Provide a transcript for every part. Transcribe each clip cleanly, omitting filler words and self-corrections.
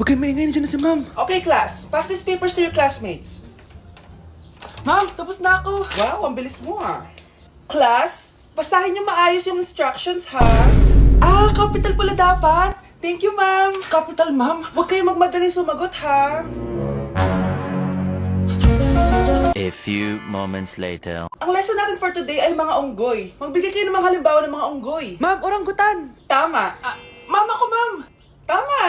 Huwag kayong maingay, nandiyan na si ma'am. Okay, class. Pass these papers to your classmates. Ma'am, tapos na ako. Wow, ang bilis mo ah. Class, basahin niyo maayos yung instructions ha. Capital pala dapat. Thank you, ma'am. Capital, ma'am. Huwag kayong magmadali sumagot ha. A few moments later. Ang lesson natin for today ay mga unggoy. Magbigay kayo ng mga halimbawa ng mga unggoy. Ma'am, oranggutan. Tama. Ma'am ako, ma'am. Tama.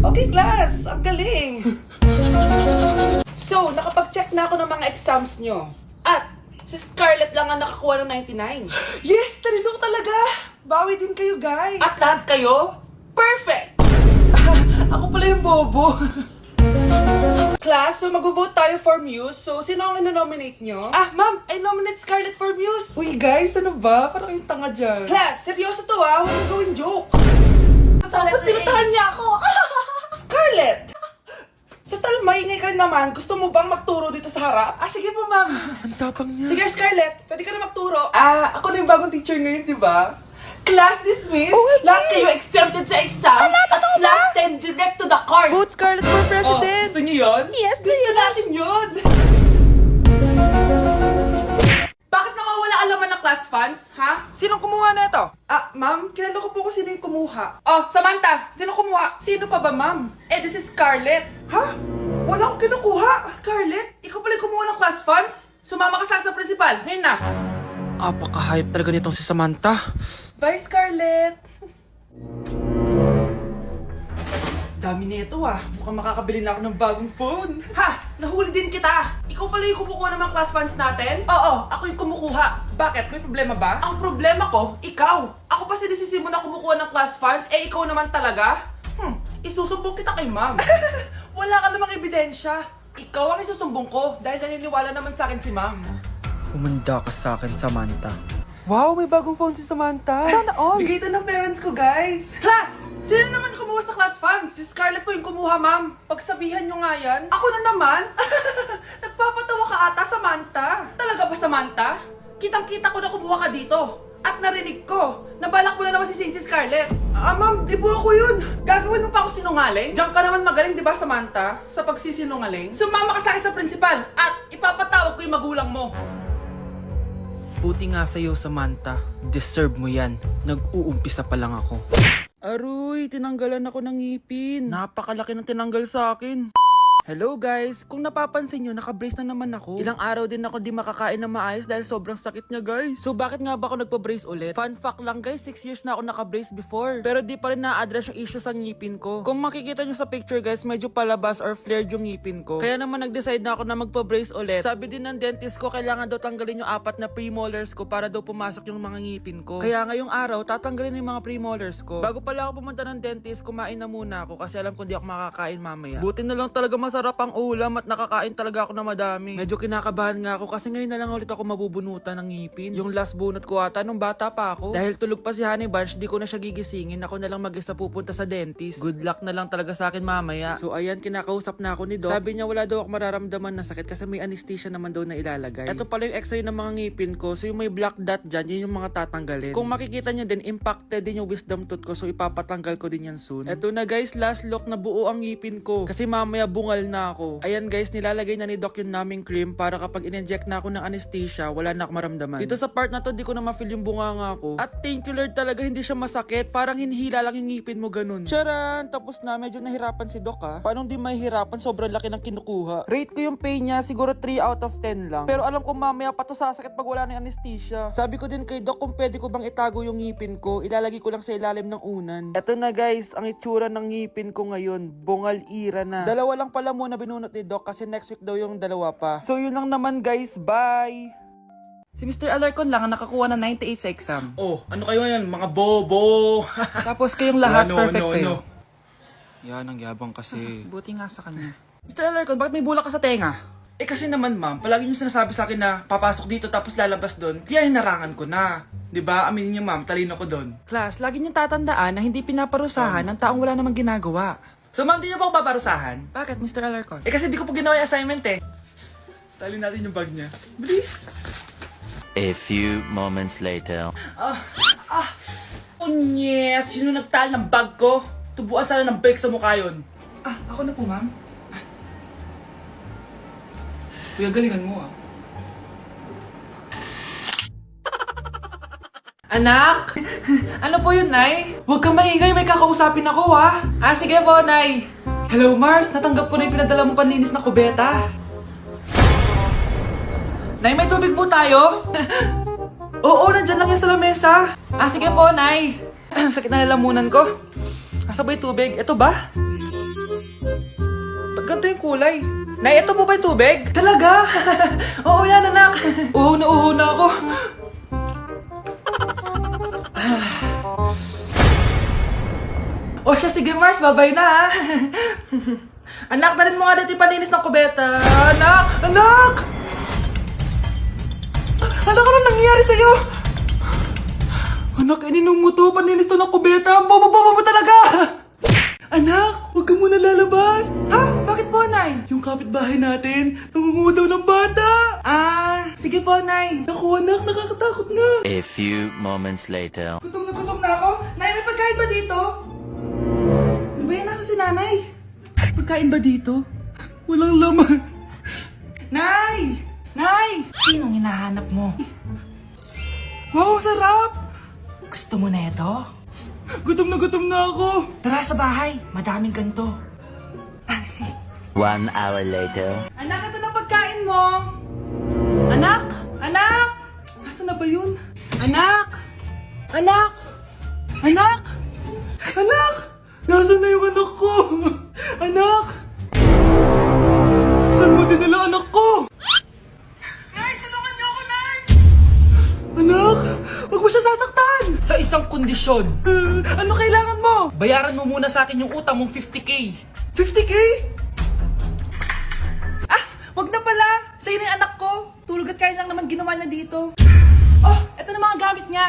Okay, class. Ang galing. So, nakapag-check na ako ng mga exams nyo. At, si Scarlett lang ang nakakuha ng 99. Yes, talino talaga. Bawi din kayo, guys. At lahat kayo, perfect! Ako pala yung bobo. Class, so mag-vote tayo for Muse. So, sino ang ino-nominate nyo? Ma'am, I nominate Scarlett for Muse. Uy, guys, ano ba? Parang yung tanga dyan. Class, seryoso to ha. Huwag mong gawin joke. Tapos pinutahan niya ako. Scarlett! Total, maingay ka naman. Gusto mo bang magturo dito sa harap? Sige po, ma'am. Ang tapang niya. Sige, Scarlett. Pwede ka na magturo. Ako na yung bagong teacher ngayon, di ba? Class dismissed. Lahat kayo exempted sa exam. At class 10 direct to the card. Vote Scarlett for president. Gusto niyo yun? Yes, Gusto natin yun. Bakit nawawala alaman ng class funds, ha? Sinong kumuha na ito? Ma'am, kilala ko po kung sino yung kumuha. Oh, Samantha, sino kumuha? Sino pa ba, ma'am? This is Scarlett. Ha? Wala akong kinukuha. Scarlett, ikaw pala yung kumuha ng class funds? Sumama ka sa principal. Ngayon na. Apaka-hype talaga nitong si Samantha. Bye, Scarlett. Dami nito ah. Mukhang makakabili na ako ng bagong phone. Ha! Nahuli din kita. Ikaw pala yung kumukuha ng mga class funds natin? Oo, ako yung kumukuha. Bakit? May problema ba? Ang problema ko, ikaw. Ako pa sinisisi mo na kumukuha ng class funds, ikaw naman talaga? Isusumbong kita kay ma'am. Wala ka namang ebidensya. Ikaw ang isusumbong ko dahil naniniwala naman sa akin si ma'am. Humanda ka sa akin, Samantha. Wow, may bagong phone si Samantha. Sana all. Bigay ito ng parents ko, guys. Class! Sino naman kumuha sa class funds? Si Scarlett po yung kumuha, ma'am. Pagsabihan nyo nga yan. Ako na naman? Nagpapatawa ka ata, Samantha. Talaga ba, Samantha? Kitang-kita ko na kumuha ka dito. At narinig ko, nabalak mo na naman si Scarlett. Ma'am, di po ako yun. Gagawin mo pa ako sinungaling? Diyan ka naman magaling, di ba, Samantha? Sa pagsisinungaling? Sumama ka sa akin sa principal at ipapatawag ko yung magulang mo. Buti nga sa'yo, Samantha. Deserve mo yan. Nag-uumpisa pa lang ako. Aroy, tinanggalan ako ng ngipin. Napakalaki ng tinanggal sa akin. Hello guys! Kung napapansin nyo, naka-brace na naman ako. Ilang araw din ako di makakain na maayos dahil sobrang sakit niya guys. So bakit nga ba ako nagpa-brace ulit? Fun fact lang guys, 6 years na ako naka-brace before. Pero di pa rin na-address yung issue sa ngipin ko. Kung makikita nyo sa picture guys, medyo palabas or flared yung ngipin ko. Kaya naman nag-decide na ako na magpa-brace ulit. Sabi din ng dentist ko, kailangan daw tanggalin yung 4 na premolars ko para daw pumasok yung mga ngipin ko. Kaya ngayong araw, tatanggalin yung mga premolars ko. Bago pala ako pumunta ng dentist, kumain na muna ako kasi alam ko di ako makakain mamaya. Buti na lang talaga masarap ang ulam at nakakain talaga ako na madami. Medyo kinakabahan nga ako kasi ngayon na lang ulit ako mabubunutan ng ngipin. Yung last bunot ko ata nung bata pa ako. Dahil tulog pa si Honey Bunch, di ko na siya gigisingin. Ako na lang mag-isa pupunta sa dentist. Good luck na lang talaga sa akin mamaya. So ayan, kinakausap na ako ni Doc. Sabi niya wala daw ako mararamdaman na sakit kasi may anesthesia naman daw na ilalagay. Ito pala yung x-ray ng mga ngipin ko. So yung may black dot dyan, yun yung mga tatanggalin. Kung makikita niyo din, impacted din yung wisdom tooth ko. So ipapatanggal ko din yan soon. Eto na guys, last look na buo ang ngipin ko. Kasi mamaya bungal na ako. Ayan guys, nilalagay na ni Doc yung numbing cream para kapag in-inject na ako ng anesthesia, wala na ako maramdaman. Dito sa part na to, di ko na ma-feel yung bunganga ko. At thank you Lord talaga, hindi siya masakit. Parang hinihila lang yung ngipin mo ganun. Charan! Tapos na, medyo nahirapan si Doc ha. Paano di mahihirapan? Sobrang laki ng kinukuha. Rate ko yung pain niya, siguro 3 out of 10 lang. Pero alam ko mamaya pa to sasakit pag wala na yung anesthesia. Sabi ko din kay Doc kung pwede ko bang itago yung ngipin ko, ilalagay ko lang sa ilalim ng unan. Eto na guys, ang itsura ng ngipin ko ngayon, bungal ira na. Dalawa lang pala muna binunot ni Doc kasi next week daw yung dalawa pa. So yun lang naman guys, bye! Si Mr. Alarcon lang ang nakakuha ng 98 sa exam. Oh, ano kayo yan? Mga bobo! Tapos kayong lahat No, perfect no, kayo. no. Yan, ang yabang kasi. Buti nga sa kanya. Mr. Alarcon, bakit may bulak ka sa tenga? Kasi naman ma'am, palagi niyo sinasabi sa akin na papasok dito tapos lalabas doon, kaya hinarangan ko na. 'Di ba? Aminin niyo ma'am, talino ko doon. Class, lagi niyong tatandaan na hindi pinaparusahan ng taong wala namang ginagawa. So ma'am, di niyo pa ako paparusahan? Bakit, Mr. Alarcon? Kasi di ko po ginawa yung assignment eh. Psst, tali natin yung bag niya. Bilis! A few moments later. Unyes! Sino nagtal ng bag ko? Tubuan sana ng bake sa mukha yun. Ah, ako na po, ma'am. Kuya, galingan mo ah. Anak! Ano po yun, Nay? Huwag kang maingay, may kakausapin ako, ha? Ah, sige po, Nay. Hello, Mars. Natanggap ko na yung pinadala mong panlinis na kubeta. Nay, may tubig po tayo? Oo, nandyan lang yan sa lamesa. Ah, sige po, Nay. Sakit na lalamunan ko. Asa ba yung tubig? Ito ba? Ba't ganito yung kulay? Nay, ito po ba yung tubig? Talaga? Oo yan, anak. Uho na ako. O siya, sige Mars, babay na ha. Anak, dalhin mo nga dito yung palinis ng kubeta. Anak! Anak! Anak, ano nangyayari sa'yo? Anak, ininom mo to, paninis to ng kubeta. Bobo mo talaga! Anak, huwag ka muna lalabas. Ha? Bakit po, Nay? Yung kapitbahay natin, nangunguha daw ng bata. Ah, sige po, Nay. Naku, anak, nakakatakot na. A few moments later. Gutom na ako. Nay, may pagkain ba dito? Ano ba yan? Nasa si Nanay? Pagkain ba dito? Walang laman. Nay! Nay! Sinong hinahanap mo? Wow, sarap! Gusto mo na ito? Gutom na ako. Tara sa bahay, madaming ganito. 1 hour later. Anak, ito na pagkain mo! Anak! Anak! Nasaan na ba yun? Anak! Anak! Anak! Anak! Nasaan na yung anak ko? Anak! Saan mo dinala anak ko? Nay, tulungan niyo ako, Nay! Anak! Huwag mo siya sasaktan! Sa isang kondisyon. Ano kailangan mo? Bayaran mo muna sa akin yung utang mong 50k. 50k? Ah, wag na pala. Sa'yo na yung anak ko. Tulog at kain lang naman ginawa niya dito. Oh, eto na mga gamit niya.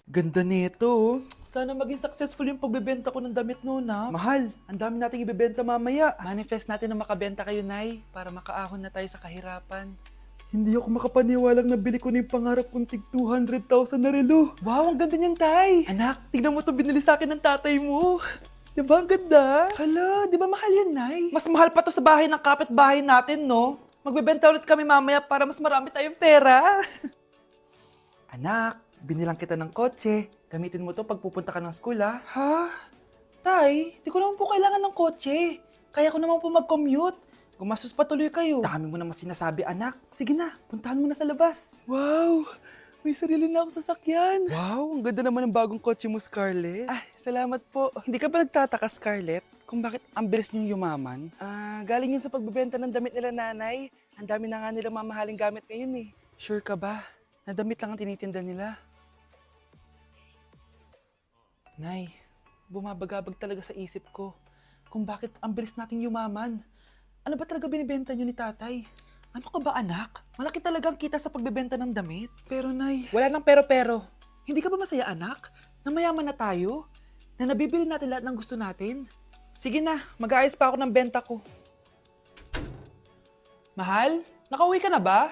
Ganda nito. Sana maging successful yung pagbebenta ko ng damit noon ha. Mahal, ang dami nating ibebenta mamaya. Manifest natin na makabenta kayo, Nay, para makaahon na tayo sa kahirapan. Hindi ako makapaniwalang nabili ko na yung pangarap kong tig 200,000 na relo. Wow, ang ganda niyan, Tay. Anak, tignan mo itong binili sa akin ng tatay mo. Diba ang ganda? Hala, di ba mahal yan, Nay? Mas mahal pa to sa bahay ng kapitbahay natin, no? Magbebenta ulit kami mamaya para mas marami tayong pera. Anak, binilang kita ng kotse. Gamitin mo to pag pupunta ka ng school, ha? Ha? Tay, di ko naman po kailangan ng kotse. Kaya ko naman po mag-commute. Gumastos pa tuloy kayo. Dami mo naman sinasabi, anak. Sige na, puntahan mo na sa labas. Wow! May sarili na akong sasakyan. Wow, ang ganda naman ng bagong kotse mo, Scarlett. Ah, salamat po. Hindi ka ba nagtataka, Scarlett, kung bakit ang bilis niyong yumaman? Galing yun sa pagbebenta ng damit nila nanay. Ang dami na nga nila mamahaling gamit ngayon eh. Sure ka ba? Na damit lang ang tinitinda nila? Nay, bumabagabag talaga sa isip ko kung bakit ang bilis nating yumaman. Ano ba talaga binibenta nyo ni tatay? Ano ka ba anak? Malaki talaga ang kita sa pagbebenta ng damit. Pero, Nay, Wala nang pero-pero. Hindi ka ba masaya anak? Na mayaman na tayo? Na nabibili natin lahat ng gusto natin? Sige na, mag-aayos pa ako ng benta ko. Mahal, nakauwi ka na ba?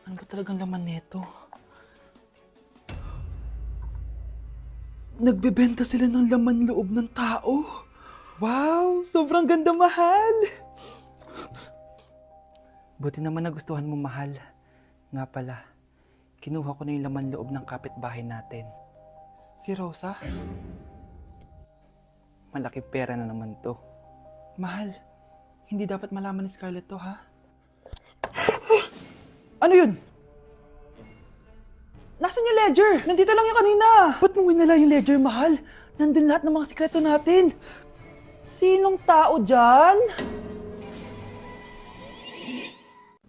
Ano ba talagang laman nito? nagbebenta sila ng laman loob ng tao. Wow, sobrang ganda, mahal. Buti naman nagustuhan mo, mahal. Nga pala, kinuha ko na yung laman loob ng kapitbahay natin. Si Rosa? Malaking pera na naman to. Mahal, hindi dapat malaman ni Scarlett to, ha? Ano yun? Nasaan yung ledger? Nandito lang yung kanina. Ba't mo winala yung ledger, mahal? Nandun lahat ng mga sikreto natin. Sinong tao dyan?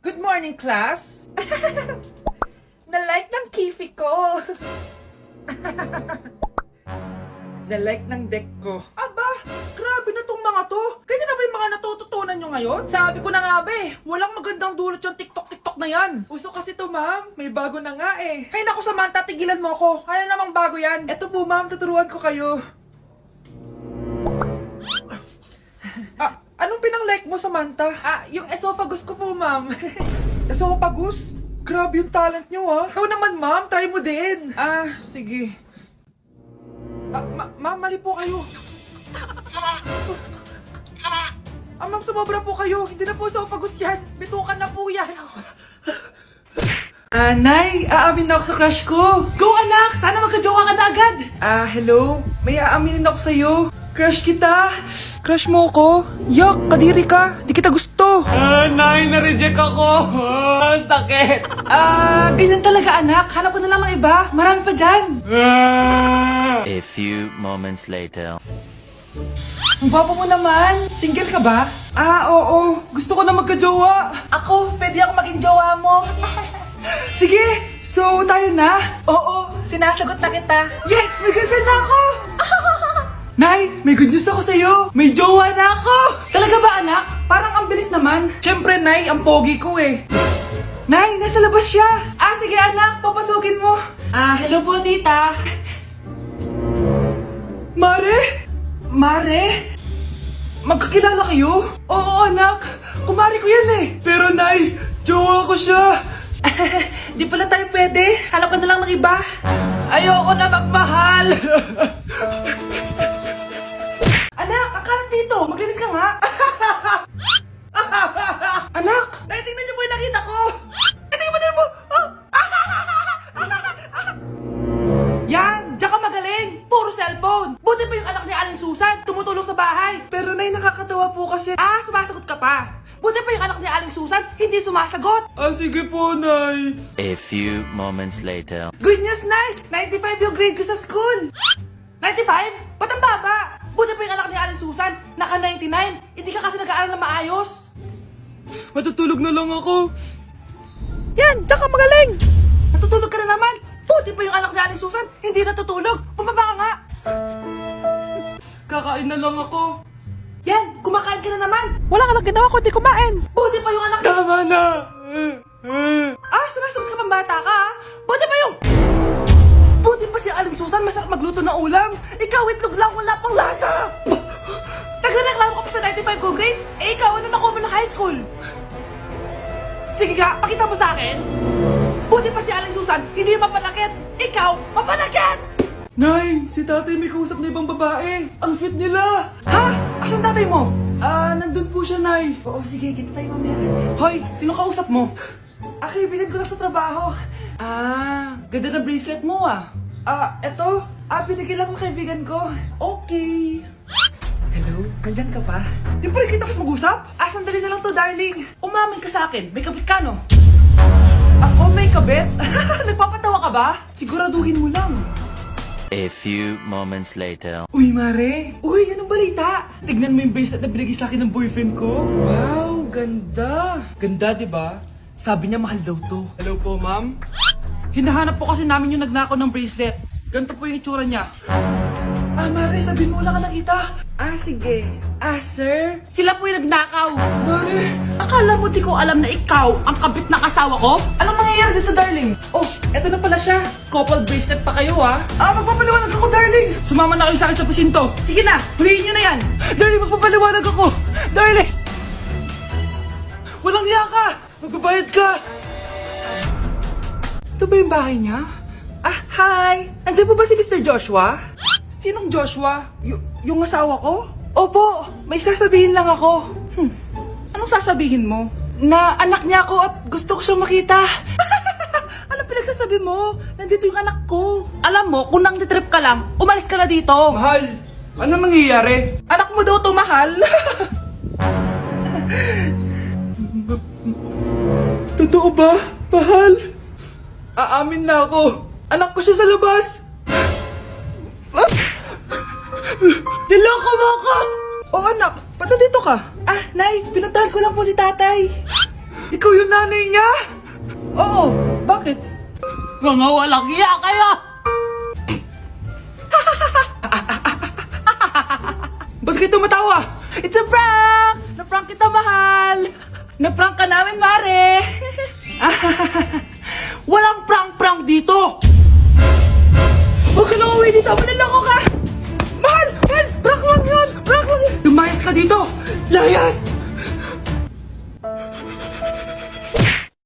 Good morning, class! Na-like ng kifi ko! Na-like ng deck ko. Aba! Grabe na tong mga to! Ganyan na ba yung mga natututunan nyo ngayon? Sabi ko na nga ba eh, walang magandang dulot yung TikTok na yan. Uso kasi to, ma'am. May bago na nga eh. Hay naku, Samantha, tigilan mo ako. Ano namang bago yan? Eto po, ma'am, tuturuan ko kayo. Anong pinang-like mo, Samantha? Yung esophagus ko po, ma'am. Esophagus? Grabe yung talent nyo, ah. Ikaw naman, ma'am. Try mo din. Ah, sige. Ma'am, mali po kayo. Ma'am, sumobra po kayo. Hindi na po esophagus yan. Bitukan na po yan. Nay, aamin na ako sa crush ko. Go, anak! Sana magka-jowa ka na agad. Hello? May aaminin ako sa'yo. Crush kita. Crush mo ko? Yak, kadiri ka. Di kita gusto. Nay, na-reject ako. Sakit. Ganyan talaga, anak. Hanap ko na lang ng iba. Marami pa dyan. A few moments later. Ang gwapo mo naman. Single ka ba? Oo. Gusto ko na magka-jowa. Ako, pwede ako maging jowa mo. Sige, so tayo na? Oo, sinasagot na kita. Yes, may girlfriend na ako. Nay, may good news ako sa'yo. May jowa na ako. Talaga ba, anak? Parang ang bilis naman. Siyempre, Nay, ang pogi ko eh. Nay, nasa labas siya. Sige anak, papasukin mo. Hello po, tita. Mare? Mare? Magkakilala kayo? Oo, anak. Kumari ko yan eh. Pero, Nay, jowa ko siya. Di pala tayo pwede. Hanap ka na lang ng iba. Ayoko na magmahal. Anak, ang kalat dito. Maglinis ka nga. Anak, tingnan niyo po yung nakita ko. Tingnan mo din mo. Yan, diyan ka magaling. Puro cellphone. Buti pa yung anak ni Aling Susan. Tumutulong sa bahay. Pero Nay, nakakatawa po kasi. Sumasagot ka pa. Buti pa yung anak ni Aling Susan, hindi sumasagot. Sige po, Nay. A few moments later. Good news, Nay! 95 yung grade ko sa school. 95? Ba't ang baba? Buti pa yung anak ni Aling Susan, naka 99. Hindi ka kasi nag-aaral na maayos. Matutulog na lang ako. Yan, diyan ka magaling. Natutulog ka na naman. Buti pa yung anak ni Aling Susan, hindi natutulog. Pumaba ka nga. Kakain na lang ako. Yan, kumakain ka na naman. Wala ka lang ginawa kundi kumain. Buti pa yung anak... Tama na. Sumasagot ka pang bata ka, ha? Buti pa yung... Buti pa si Aling Susan, masarap magluto ng ulam. Ikaw, itlog lang, wala pang lasa. Nagrereklamo ka pa sa 95 good grades? Ikaw, ano nakuha mo ng high school? Sige ka, pakita mo sa akin. Buti pa si Aling Susan, hindi mapanakit. Ikaw, mapanakit! Nay, si tatay may kausap na ibang babae. Ang sweet nila. Ha? Asan tatay mo? Nandun po siya, Nay. Oo, sige, kita tayo mamaya. Hoy, sino kausap mo? Kaibigan ko lang sa trabaho. Ganda na bracelet mo eto. Binigyan lang ng kaibigan ko. Okay. Hello, nandyan ka pa? Di pa rin kita pas mag-usap? Sandali na lang to, darling. Umamin ka sa akin, may kabit ka, no? Ako may kabit? Nagpapatawa ka ba? Siguraduhin mo lang. A few moments later. Uy, Mare! Uy, anong balita? Tignan mo yung bracelet na binigay sa akin ng boyfriend ko. Wow, ganda! Ganda, di ba? Sabi niya mahal daw to. Hello po, ma'am. Hinahanap po kasi namin yung nagnakaw ng bracelet. Ganito po yung itsura niya. Mare, sabihin mo lang ka nakita. Sige. Sir? Sila po yung nagnakaw. Mare! Akala mo di ko alam na ikaw ang kabit ng asawa ko? Anong mangyayari dito, darling? Oh, eto na pala siya. Couple bracelet pa kayo, magpapaliwanag ako, darling. Sumama na kayo sa akin sa pasinto. Sige na, huliin nyo na yan. Darling, magpapaliwanag ako. Darling! Walang hiya ka! Magbabayad ka! Ito ba yung bahay niya? Hi! Andiyan po ba si Mr. Joshua? Sinong Joshua? Yung asawa ko? Opo, may sasabihin lang ako. Anong sasabihin mo? Na anak niya ako at gusto ko siyang makita. Anong pinagsasabi mo? Nandito yung anak ko. Alam mo, kung nang-trip ka lang, umalis ka na dito. Mahal, ano mangyayari? Anak mo daw to, mahal. Totoo ba, mahal? Aamin na ako. Anak ko siya sa labas. Niloko mo ako! Oh anak, ba't nandito ka? Nay, pinuntahan ko lang po si tatay. Ikaw yung nanay niya? Oo, bakit? Mga walang iya kayo! Ba't kayo tumatawa? It's a prank! Na-prank kita, mahal! Na-prank ka namin, Mare!